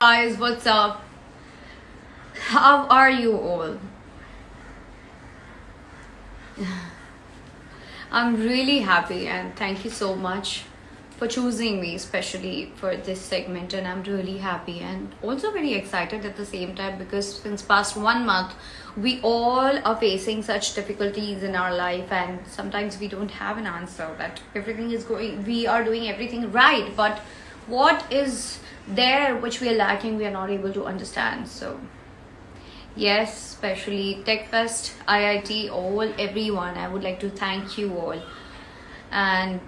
Guys, what's up? How are you all? I'm really happy and thank you so much for choosing me, especially for this segment. And I'm really happy and also very excited at the same time because since past 1 month, we all are facing such difficulties in our life, and sometimes we don't have an answer that everything is going, we are doing everything right, but what is there which we are lacking, we are not able to understand. So yes, especially TechFest, IIT, all everyone. I would like to thank you all and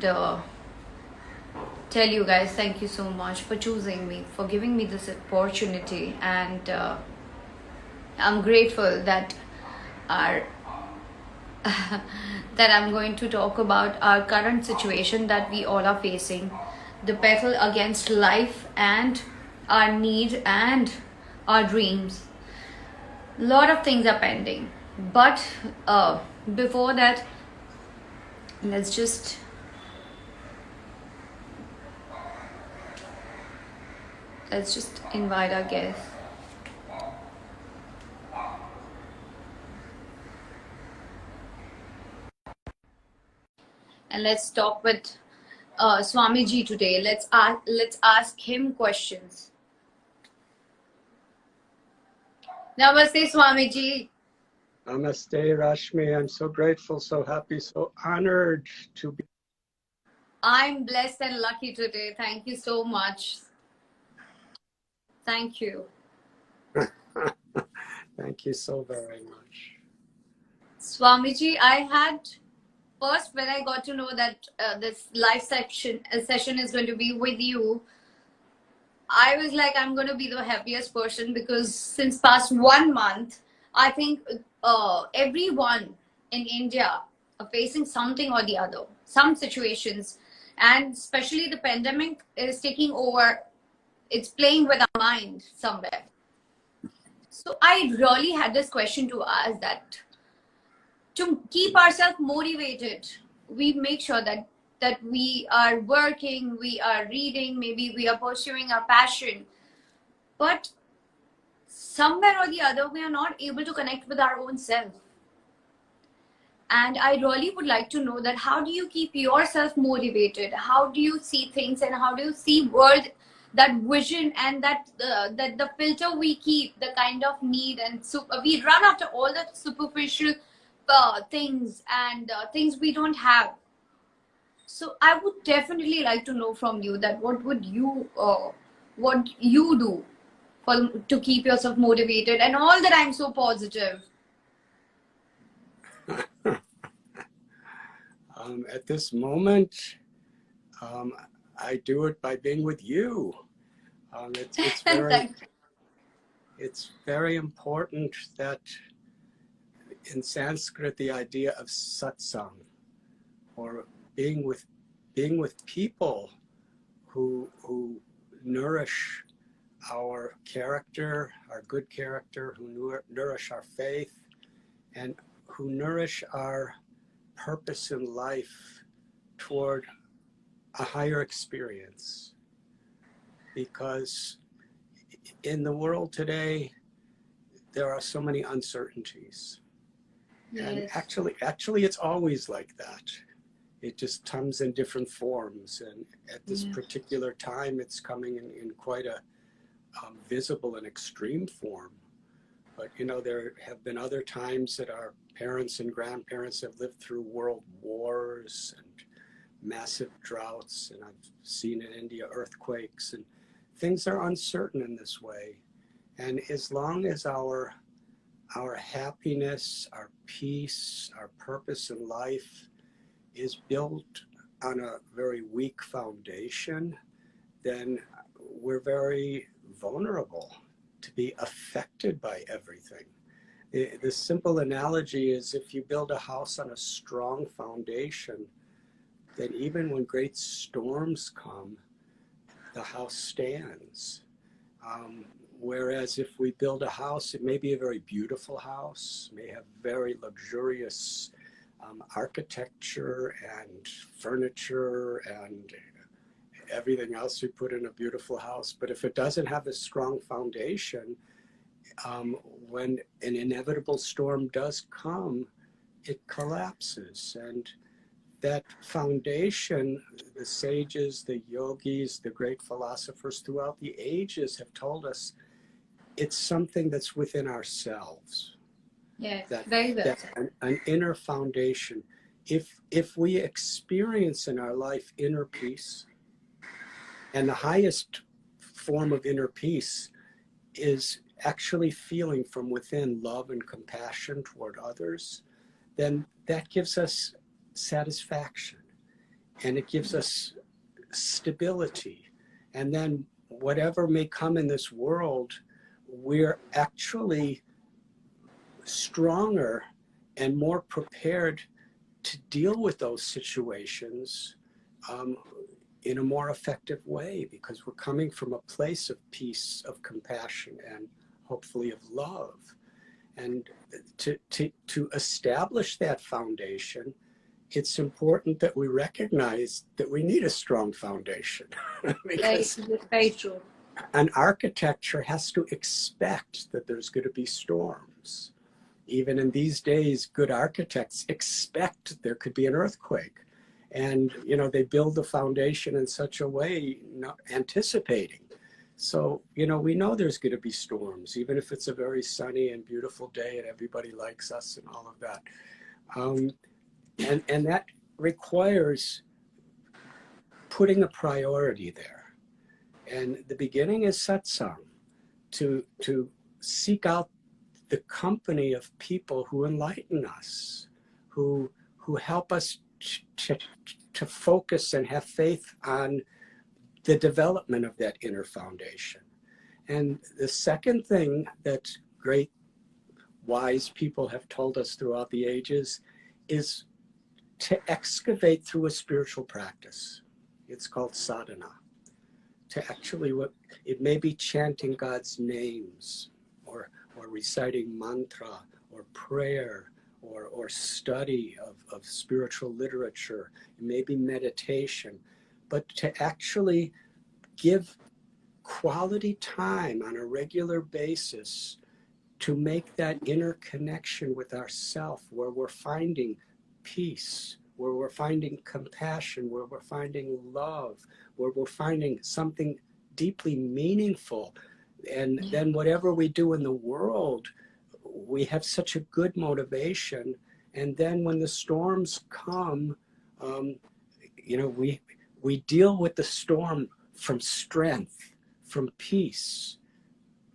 tell you guys thank you so much for choosing me, for giving me this opportunity, and I'm grateful that our that I'm going to talk about our current situation that we all are facing, the battle against life and our need and our dreams. Lot of things are pending, but before that, let's just invite our guests. And let's talk with Swami ji today. Let's ask him questions. Namaste, Swami ji. Namaste, Rashmi. I'm so grateful, so happy, so honored to be. I'm blessed and lucky today. Thank you so much. Thank you. Thank you so very much. Swamiji, I had first when I got to know that this live session is going to be with you, I was like, I'm going to be the happiest person because since past 1 month, I think everyone in India are facing something or the other, some situations, and especially the pandemic is taking over. It's playing with our mind somewhere. So I really had this question to ask that to keep ourselves motivated, we make sure that we are working, we are reading, maybe we are pursuing our passion, but somewhere or the other we are not able to connect with our own self. And I really would like to know that how do you keep yourself motivated, how do you see things, and how do you see world, that vision, and that the filter we keep, the kind of need, and we run after all the superficial things and things we don't have. So I would definitely like to know from you that what you do for to keep yourself motivated and all the time so positive. At this moment, I do it by being with you. It's very important that in Sanskrit the idea of satsang, or being with people who nourish our character, our good character, who nourish our faith, and who nourish our purpose in life toward a higher experience. Because in the world today, there are so many uncertainties. Yes. And actually, it's always like that. It just comes in different forms. And at this particular time, it's coming in quite a visible and extreme form. But, there have been other times that our parents and grandparents have lived through world wars and massive droughts, and I've seen in India earthquakes, and things are uncertain in this way. And as long as our happiness, our peace, our purpose in life is built on a very weak foundation, then we're very vulnerable to be affected by everything. The simple analogy is if you build a house on a strong foundation, then even when great storms come, the house stands. Whereas if we build a house, it may be a very beautiful house, may have very luxurious architecture and furniture and everything else we put in a beautiful house. But if it doesn't have a strong foundation, when an inevitable storm does come, it collapses. And that foundation, the sages, the yogis, the great philosophers throughout the ages have told us it's something that's within ourselves. Yeah, That, very well that said. an inner foundation. If we experience in our life inner peace, and the highest form of inner peace is actually feeling from within love and compassion toward others, then that gives us satisfaction, and it gives us stability. And then whatever may come in this world, we're actually stronger and more prepared to deal with those situations in a more effective way, because we're coming from a place of peace, of compassion, and hopefully of love. And to establish that foundation, it's important that we recognize that we need a strong foundation. Because Very true. an architecture has to expect that there's going to be storms. Even in these days, good architects expect there could be an earthquake. And, they build the foundation in such a way, not anticipating. So, we know there's going to be storms, even if it's a very sunny and beautiful day and everybody likes us and all of that. And that requires putting a priority there. And the beginning is satsang, to seek out the company of people who enlighten us, who help us to focus and have faith on the development of that inner foundation. And the second thing that great wise people have told us throughout the ages is to excavate through a spiritual practice. It's called sadhana. To actually, it may be chanting God's names, or reciting mantra, or prayer, or study of spiritual literature. It may be meditation, but to actually give quality time on a regular basis to make that inner connection with ourself, where we're finding peace, where we're finding compassion, where we're finding love, where we're finding something deeply meaningful. And then whatever we do in the world, we have such a good motivation. And then when the storms come, we deal with the storm from strength, from peace,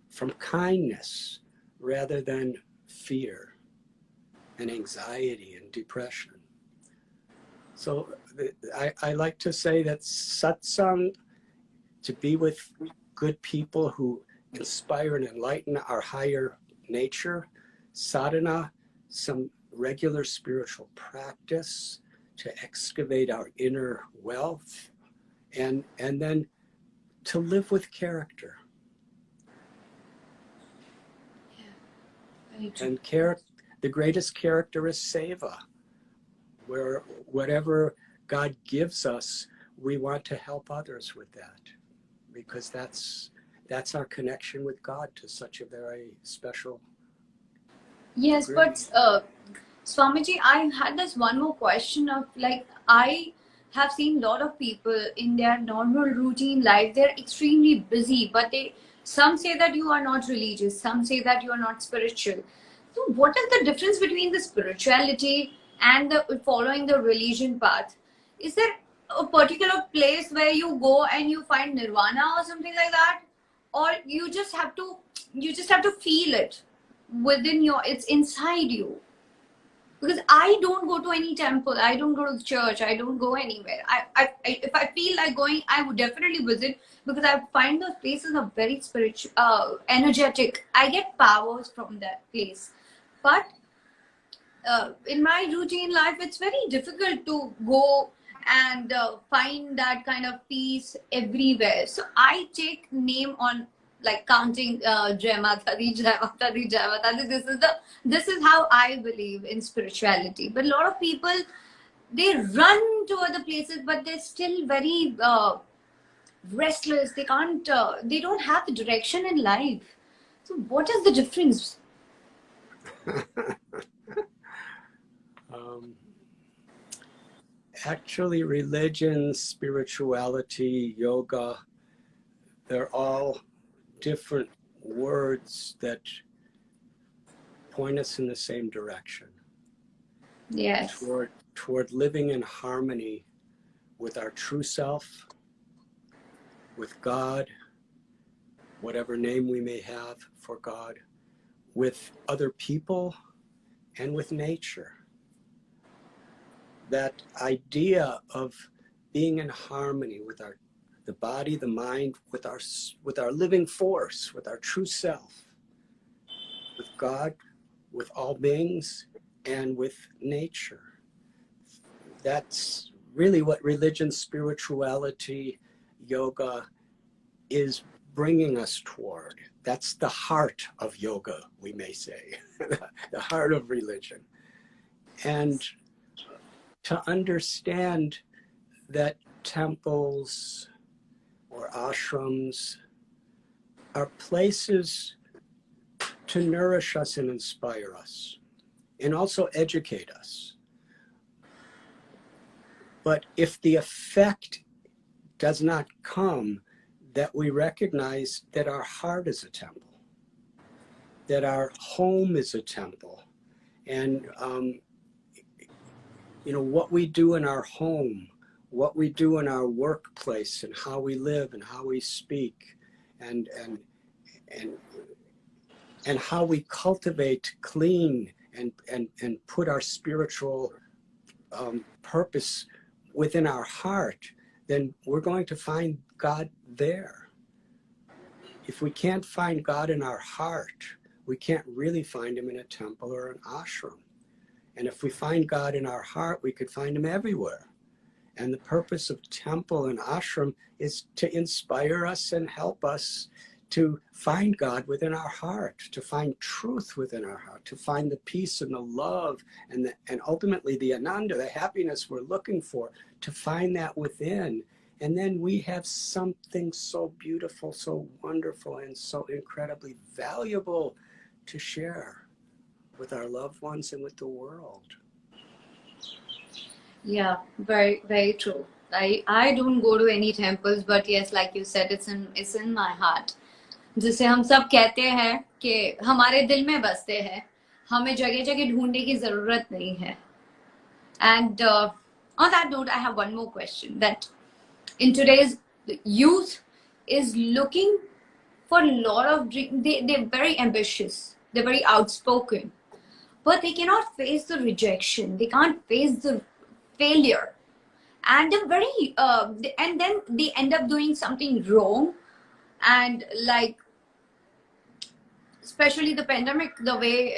from kindness, rather than fear and anxiety and depression. So I like to say that satsang, to be with good people who inspire and enlighten our higher nature; sadhana, some regular spiritual practice to excavate our inner wealth, and then to live with character. And the greatest character is seva, where whatever God gives us, we want to help others with that, because that's our connection with God to such a very special Yes, degree. but Swamiji, I had this one more question of, like, I have seen a lot of people in their normal routine life, they're extremely busy, but some say that you are not religious, some say that you are not spiritual. So what is the difference between the spirituality and the following the religion path? Is there a particular place where you go and you find nirvana or something like that? Or you just have to feel it within it's inside you? Because I don't go to any temple, I don't go to the church, I don't go anywhere. If I feel like going, I would definitely visit, because I find those places are very spiritual, energetic. I get powers from that place. But in my routine life, it's very difficult to go and find that kind of peace everywhere. So I take name on, like, counting Jai Mata Di, Jai Mata Di, Jai Mata Di. This is how I believe in spirituality. But a lot of people, they run to other places, but they're still very restless. They can't. They don't have the direction in life. So, what is the difference? um, Actually, religion, spirituality, yoga, they're all different words that point us in the same direction. Yes. Toward living in harmony with our true self, with God, whatever name we may have for God, with other people, and with nature. That idea of being in harmony with the body, the mind, with our living force, with our true self, with God, with all beings, and with nature. That's really what religion, spirituality, yoga is bringing us toward. That's the heart of yoga, we may say, the heart of religion. And to understand that temples or ashrams are places to nourish us and inspire us, and also educate us. But if the effect does not come, that we recognize that our heart is a temple, that our home is a temple, and what we do in our home, what we do in our workplace, and how we live and how we speak, and how we cultivate, clean, and put our spiritual purpose within our heart, then we're going to find God there. If we can't find God in our heart, we can't really find him in a temple or an ashram. And if we find God in our heart, we could find him everywhere. And the purpose of temple and ashram is to inspire us and help us to find God within our heart, to find truth within our heart, to find the peace and the love and ultimately the ananda, the happiness we're looking for, to find that within. And then we have something so beautiful, so wonderful, and so incredibly valuable to share with our loved ones and with the world. Yeah, very, very true. I don't go to any temples, but yes, like you said, it's in my heart. जिसे हम सब कहते हैं कि हमारे दिल में बसते हैं, हमें जगह जगह ढूंढने की जरूरत नहीं है. And on that note, I have one more question. That in today's youth is looking for a lot of dream. They're very ambitious. They're very outspoken, but they cannot face the rejection. They can't face the failure, and they're very and then they end up doing something wrong. And like, especially the pandemic, the way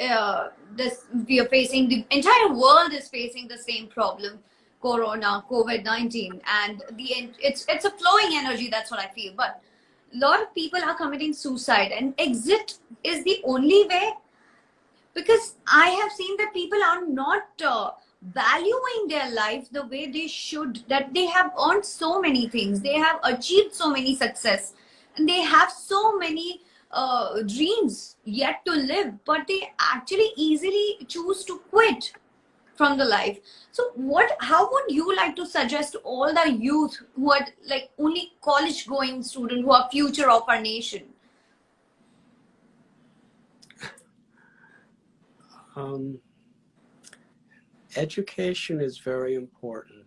this we are facing, the entire world is facing the same problem, corona, COVID-19, and it's a flowing energy. That's what I feel. But a lot of people are committing suicide, and exit is the only way, because I have seen that people are not valuing their life the way they should. That they have earned so many things, they have achieved so many success, and they have so many dreams yet to live, but they actually easily choose to quit from the life. So how would you like to suggest to all the youth who are like only college going students, who are future of our nation? Education is very important.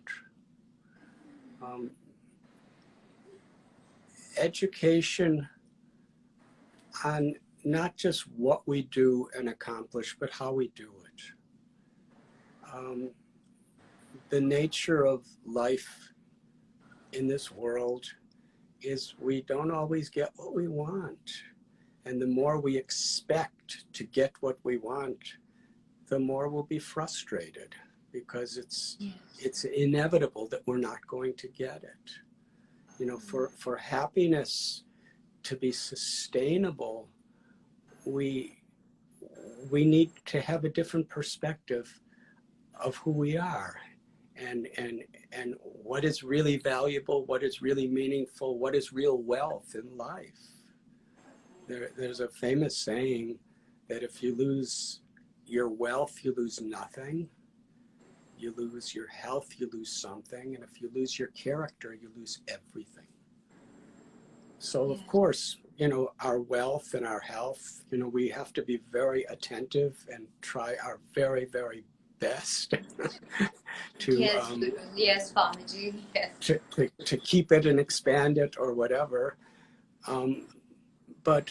Education on not just what we do and accomplish, but how we do it. The nature of life in this world is we don't always get what we want. And the more we expect to get what we want, the more we'll be frustrated, because it's inevitable that we're not going to get it. You know, for happiness to be sustainable, we need to have a different perspective of who we are. and what is really valuable, what is really meaningful, what is real wealth in life. There's a famous saying that if you lose your wealth, you lose nothing. You lose your health, you lose something. And if you lose your character, you lose everything. So, of course, our wealth and our health, we have to be very attentive and try our very, very best to, yes, Swamiji, yes. to keep it and expand it or whatever. But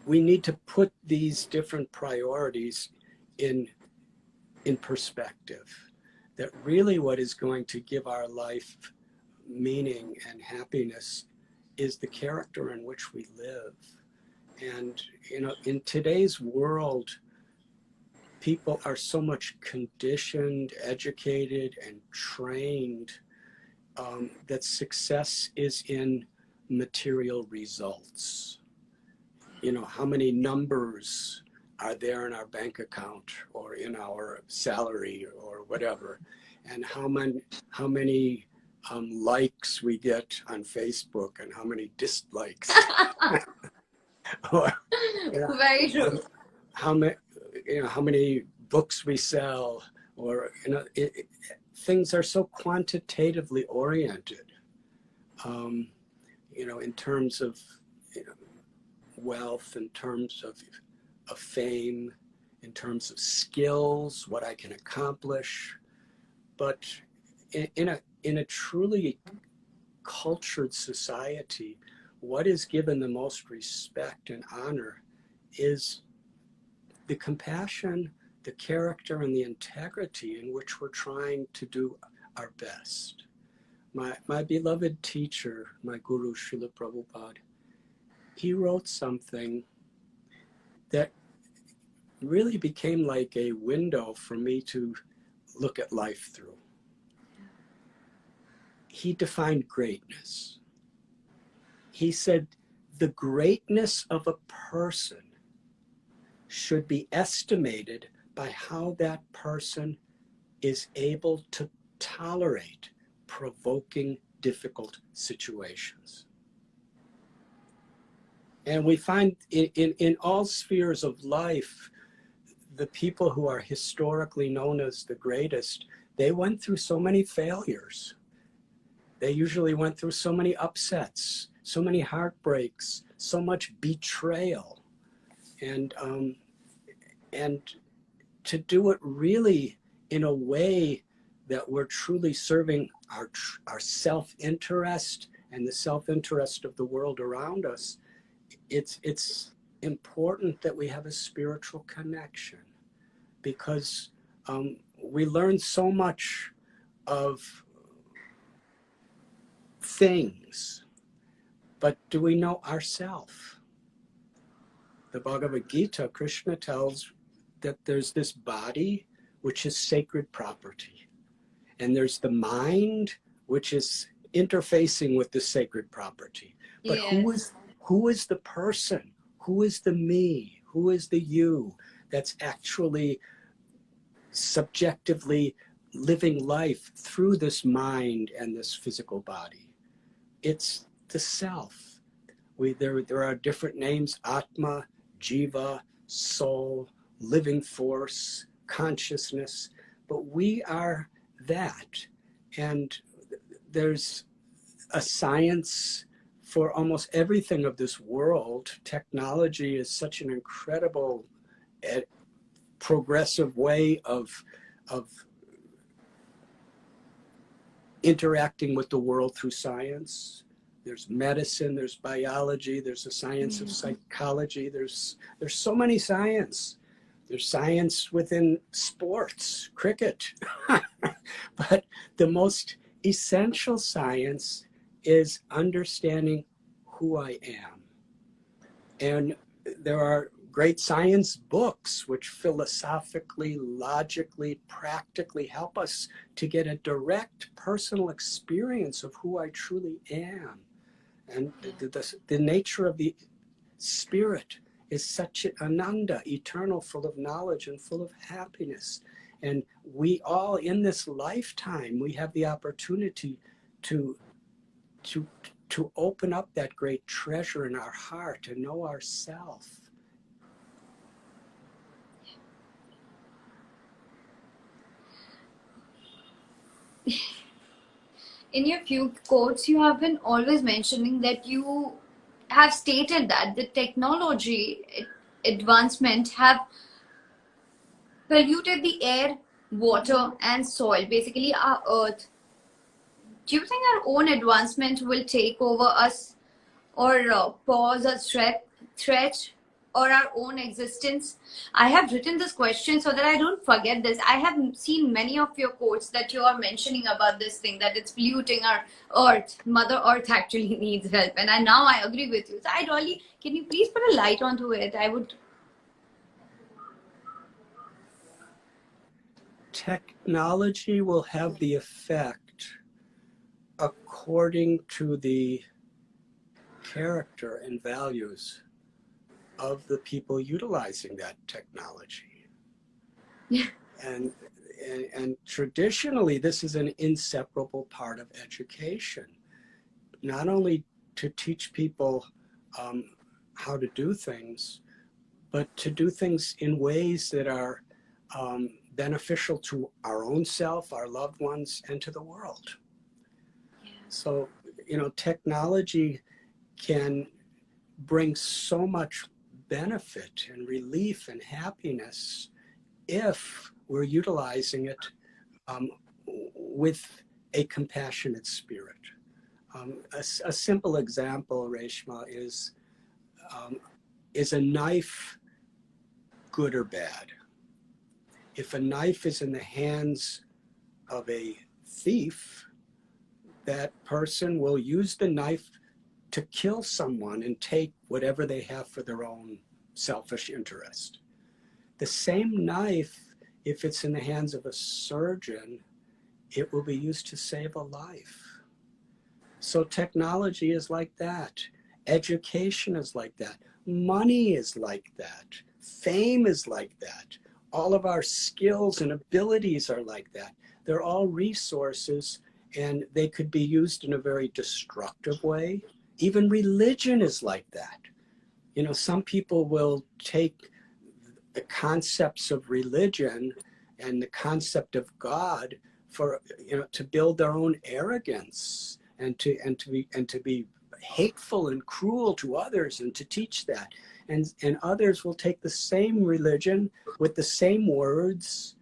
we need to put these different priorities in perspective, that really what is going to give our life meaning and happiness is the character in which we live. And in today's world, people are so much conditioned, educated, and trained that success is in material results. How many numbers are there in our bank account or in our salary or whatever, and how many likes we get on Facebook and how many dislikes. Or, very true. How many books we sell, or things are so quantitatively oriented. In terms of wealth, in terms of fame, in terms of skills, what I can accomplish. But in a truly cultured society, what is given the most respect and honor is the compassion, the character, and the integrity in which we're trying to do our best. My beloved teacher, my guru, Srila Prabhupada, he wrote something that really became like a window for me to look at life through. He defined greatness. He said, the greatness of a person should be estimated by how that person is able to tolerate provoking, difficult situations. And we find in all spheres of life, the people who are historically known as the greatest, they went through so many failures. They usually went through so many upsets, so many heartbreaks, so much betrayal. And to do it really in a way that we're truly serving our self-interest and the self-interest of the world around us, it's important that we have a spiritual connection, because we learn so much of things, but do we know ourselves? The Bhagavad Gita, Krishna tells that there's this body which is sacred property, and there's the mind which is interfacing with the sacred property. But yes, who is the person? Who is the me? Who is the you that's actually subjectively living life through this mind and this physical body? It's the self. There are different names: Atma, Jiva, soul, living force, consciousness, but we are that. And there's a science for almost everything of this world. Technology is such an incredible, progressive way of interacting with the world through science. There's medicine, there's biology, there's the science of psychology, there's so many science. There's science within sports, cricket. But the most essential science is understanding who I am. And there are great science books which philosophically, logically, practically help us to get a direct personal experience of who I truly am. And the nature of the spirit is such an ananda, eternal, full of knowledge and full of happiness. And we all in this lifetime, we have the opportunity to to to open up that great treasure in our heart, to know ourself. In your few quotes, you have been always mentioning that you have stated that the technology advancement have polluted the air, water, and soil, basically our earth. Do you think our own advancement will take over us, or pause a threat or our own existence? I have written this question so that I don't forget this. I have seen many of your quotes that you are mentioning about this thing, that it's polluting our earth. Mother Earth actually needs help. And now I agree with you. So I really, can you please put a light onto it? I would. Technology will have the effect according to the character and values of the people utilizing that technology. Yeah. And traditionally, this is an inseparable part of education. Not only to teach people how to do things, but to do things in ways that are beneficial to our own self, our loved ones, and to the world. Yeah. So, technology can bring so much benefit and relief and happiness if we're utilizing it with a compassionate spirit. A simple example, Reshma, is a knife good or bad? If a knife is in the hands of a thief, that person will use the knife to kill someone and take whatever they have for their own selfish interest. The same knife, if it's in the hands of a surgeon, it will be used to save a life. So technology is like that. Education is like that. Money is like that. Fame is like that. All of our skills and abilities are like that. They're all resources, and they could be used in a very destructive way. Even religion is like that. Some people will take the concepts of religion and the concept of God to build their own arrogance and to be hateful and cruel to others and to teach that. And others will take the same religion with the same words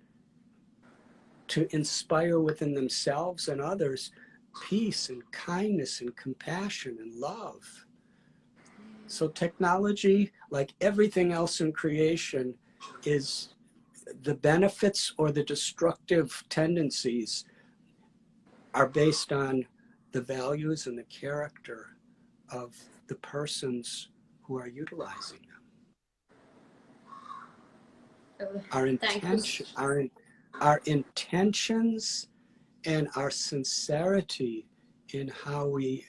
to inspire within themselves and others peace and kindness and compassion and love. So technology, like everything else in creation, is the benefits or the destructive tendencies are based on the values and the character of the persons who are utilizing them. Our intentions and our sincerity in how we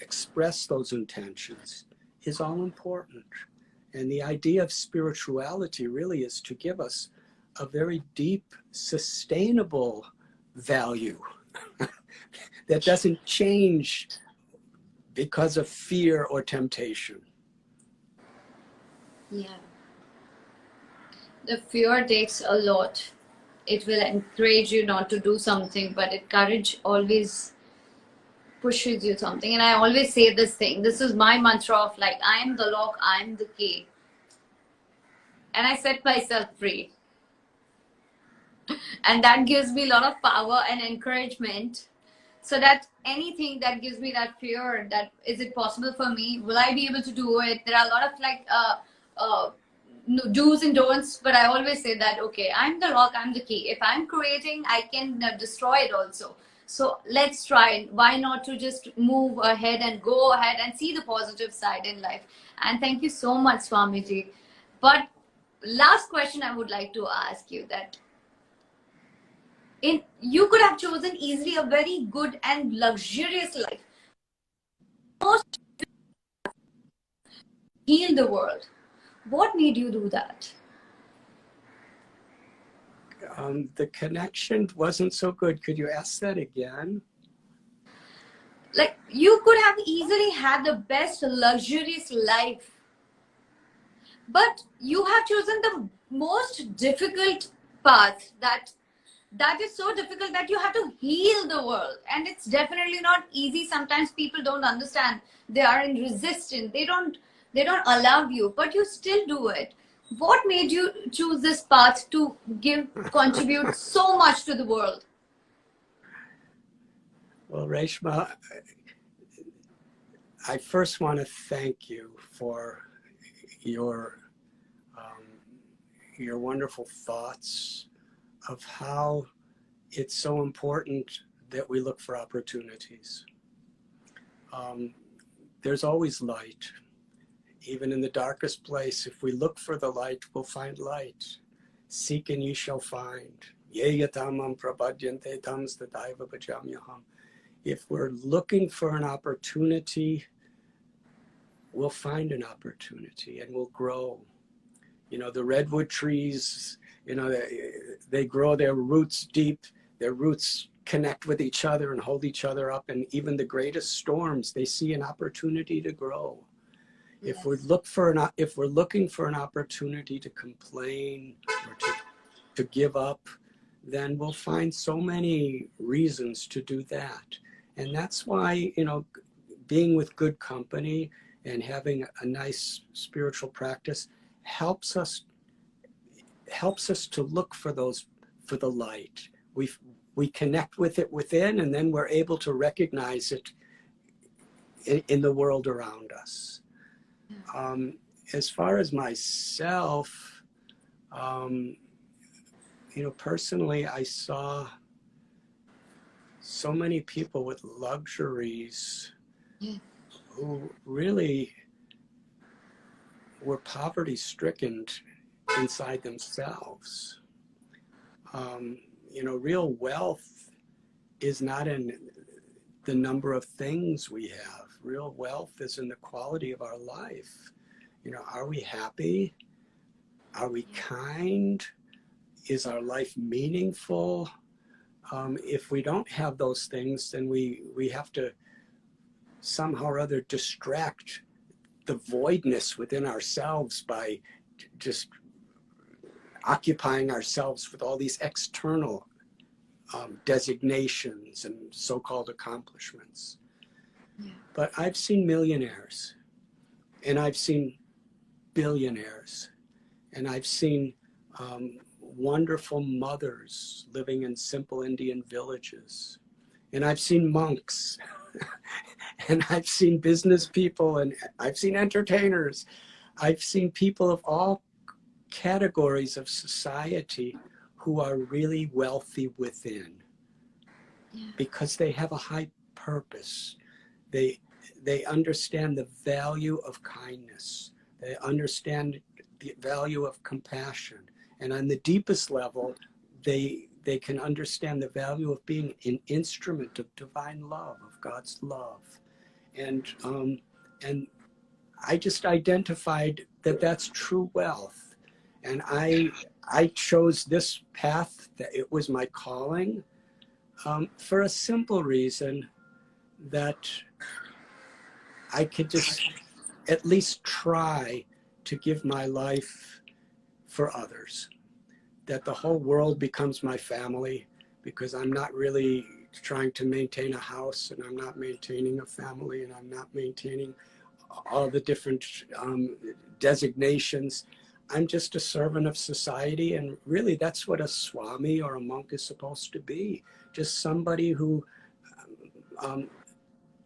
express those intentions is all important. And the idea of spirituality really is to give us a very deep, sustainable value that doesn't change because of fear or temptation. Yeah. The fear takes a lot. It will encourage you not to do something, but courage always pushes you something. And I always say this thing. This is my mantra of like, I am the lock, I am the key. And I set myself free. And that gives me a lot of power and encouragement. So that anything that gives me that fear, that is it possible for me? Will I be able to do it? There are a lot of do's and don'ts, but I always say that, okay, I'm the lock, I'm the key. If I'm creating, I can destroy it also. So let's try. Why not to just move ahead and go ahead and see the positive side in life? And thank you so much, Swamiji. But last question I would like to ask you, that you could have chosen easily a very good and luxurious life. Most heal the world. What made you do that? The connection wasn't so good. Could you ask that again? Like, you could have easily had the best luxurious life, but you have chosen the most difficult path, that is so difficult that you have to heal the world, and it's definitely not easy. Sometimes people don't understand, they are in resistance, they don't allow you, but you still do it. What made you choose this path to give contribute so much to the world? Well, Reshma, I first want to thank you for your your wonderful thoughts of how it's so important that we look for opportunities. There's always light. Even in the darkest place, if we look for the light, we'll find light. Seek and ye shall find. Yeyatamam prapadyante tams tadaiva bhajamyaham. If we're looking for an opportunity, we'll find an opportunity and we'll grow. You know, the redwood trees, you know, they grow their roots deep. Their roots connect with each other and hold each other up. And even the greatest storms, they see an opportunity to grow. Yes. If we're looking for an opportunity to complain or to give up, then we'll find so many reasons to do that. And that's why, you know, being with good company and having a nice spiritual practice helps us to look for the light. We connect with it within, and then we're able to recognize it in the world around us. As far as myself, you know, personally, I saw so many people with luxuries who really were poverty-stricken inside themselves. You know, real wealth is not in the number of things we have. Real wealth is in the quality of our life. You know, are we happy? Are we kind? Is our life meaningful? If we don't have those things, then we have to somehow or other distract the voidness within ourselves by just occupying ourselves with all these external designations and so-called accomplishments. Yeah. But I've seen millionaires, and I've seen billionaires, and I've seen wonderful mothers living in simple Indian villages, and I've seen monks, and I've seen business people, and I've seen entertainers. I've seen people of all categories of society who are really wealthy within, because they have a high purpose. They understand the value of kindness. They understand the value of compassion. And on the deepest level, they can understand the value of being an instrument of divine love, of God's love. And I just identified that that's true wealth. And I chose this path, that it was my calling, for a simple reason, that I could just at least try to give my life for others, that the whole world becomes my family, because I'm not really trying to maintain a house, and I'm not maintaining a family, and I'm not maintaining all the different designations. I'm just a servant of society, and really that's what a Swami or a monk is supposed to be. Just somebody who,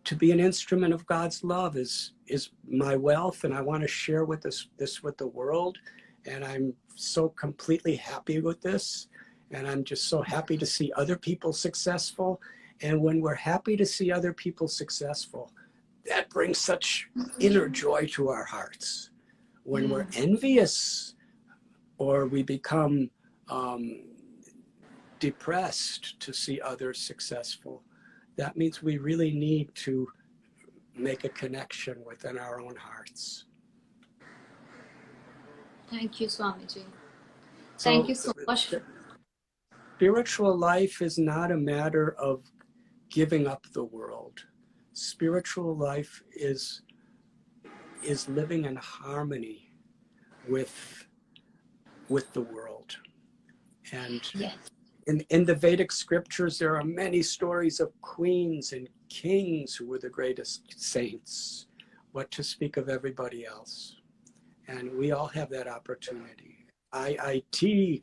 to be an instrument of God's love is my wealth, and I want to share with this with the world. And I'm so completely happy with this, and I'm just so happy to see other people successful. And when we're happy to see other people successful, that brings such inner joy to our hearts. When we're envious or we become depressed to see others successful, that means we really need to make a connection within our own hearts. Thank you, Swamiji. Thank you so much. spiritual life is not a matter of giving up the world. Spiritual life is living in harmony with the world. And Yes. in the Vedic scriptures, there are many stories of queens and kings who were the greatest saints. What to speak of everybody else? And we all have that opportunity. IIT,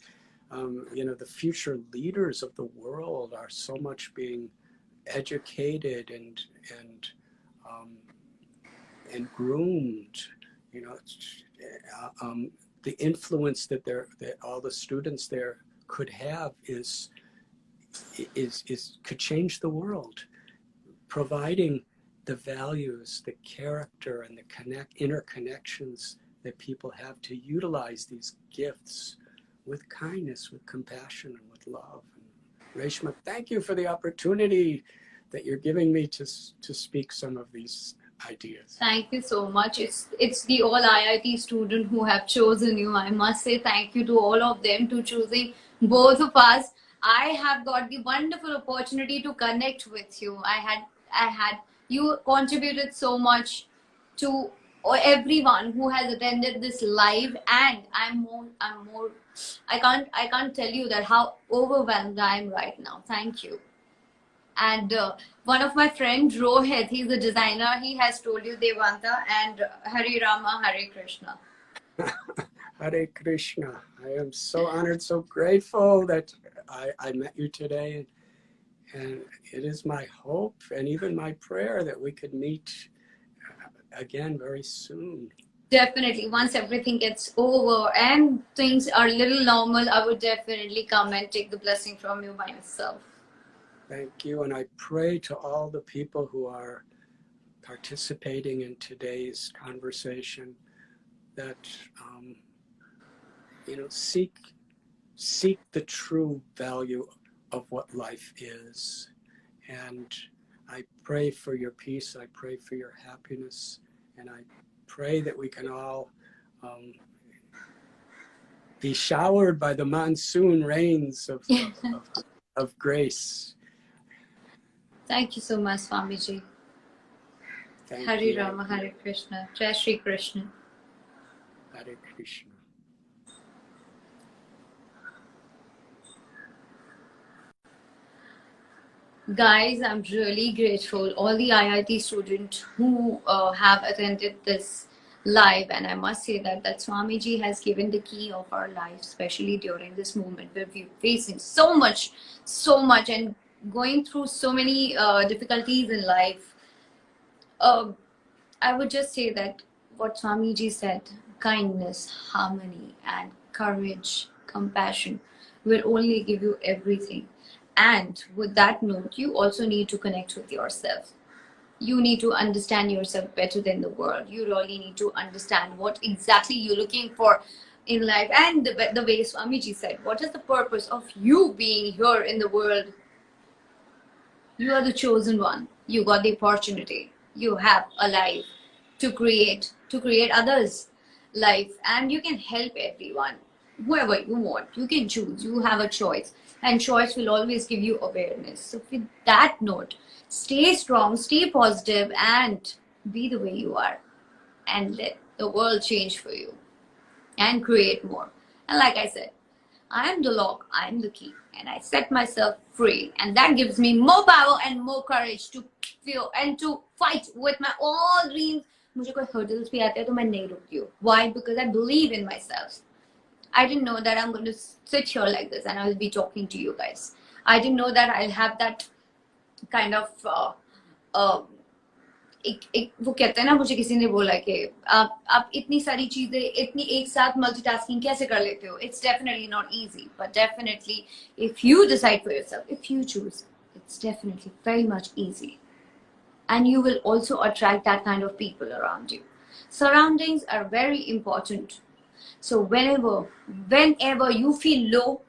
the future leaders of the world are so much being educated and groomed. The influence that all the students there could have is could change the world, providing the values, the character, and the interconnections that people have to utilize these gifts with kindness, with compassion, and with love. And Reshma, thank you for the opportunity that you're giving me to speak some of these ideas. Thank you so much. It's the all IIT student who have chosen you. I must say thank you to all of them to choosing both of us. I have got the wonderful opportunity to connect with you. I had you contributed so much to everyone who has attended this live, and I'm more I can't tell you that how overwhelmed I am right now. Thank you. And one of my friends, Rohit, he's a designer. He has told you Devanta and Hare Rama, Hare Krishna. Hare Krishna. I am so honored, so grateful that I met you today. And it is my hope and even my prayer that we could meet again very soon. Definitely. Once everything gets over and things are a little normal, I would definitely come and take the blessing from you by myself. Thank you. And I pray to all the people who are participating in today's conversation that, seek the true value of what life is. And I pray for your peace. I pray for your happiness. And I pray that we can all be showered by the monsoon rains of grace. Thank you so much, Swamiji. Hare Rama, Hare Krishna. Jai Shri Krishna. Hare Krishna. Guys, I'm really grateful all the IIT students who have attended this live, and I must say that Swamiji has given the key of our life, especially during this moment where we're facing so much and going through so many difficulties in life. I would just say that what Swamiji said, kindness, harmony, and courage, compassion will only give you everything. And with that note, you also need to connect with yourself. You need to understand yourself better than the world. You really need to understand what exactly you're looking for in life. And the way Swamiji said, what is the purpose of you being here in the world? You are the chosen one. You got the opportunity. You have a life to create others' life, and you can help everyone, whoever you want. You can choose. You have a choice, and choice will always give you awareness. So with that note, stay strong, stay positive, and be the way you are, and let the world change for you and create more. And like I said, I am the lock, I am the key, and I set myself free, and that gives me more power and more courage to feel and to fight with my all dreams. मुझे कोई hurdles भी आते हैं तो मैं नहीं रुकती हूँ. Why? Because I believe in myself. I didn't know that I'm going to sit here like this and I will be talking to you guys. I didn't know that I'll have that kind of वो कहते हैं ना, मुझे किसी ने बोला कि आप इतनी सारी चीजें इतनी एक साथ मल्टीटास्किंग कैसे कर लेते हो. It's definitely not easy, but definitely if you decide for yourself, if you choose, it's definitely very much easy, and you will also attract that kind of people around you. Surroundings are very important. So whenever you feel low,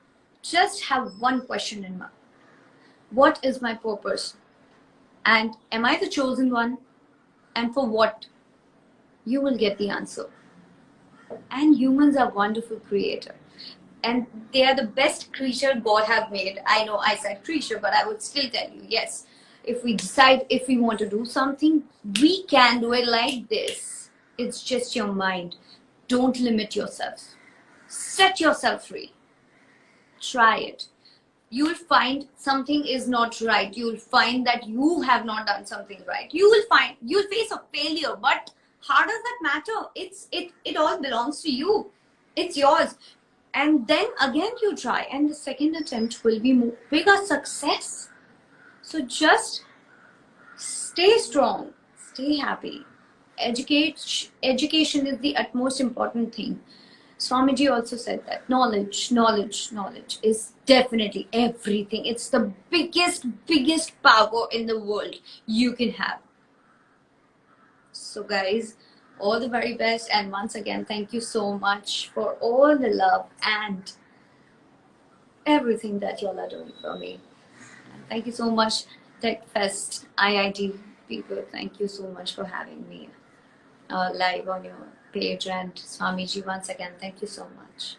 just have one question in mind: what is my purpose, and am I the chosen one? And for what? You will get the answer. And humans are wonderful creators. and they are the best creature God have made. I know I said creature, but I would still tell you, yes, if we decide if we want to do something, we can do it like this. It's just your mind. Don't limit yourself. Set yourself free. Try it. You'll find something is not right. You'll find that you have not done something right. You'll face a failure, but how does that matter? It all belongs to you. It's yours. And then again you try, and the second attempt will be more bigger success. So just stay strong, stay happy. Education is the utmost important thing. Swamiji also said that knowledge is definitely everything. It's the biggest power in the world you can have. So guys, all the very best, and once again, thank you so much for all the love and everything that y'all are doing for me. And thank you so much, Tech Fest IIT people. Thank you so much for having me live on your page. And Swamiji, once again, thank you so much.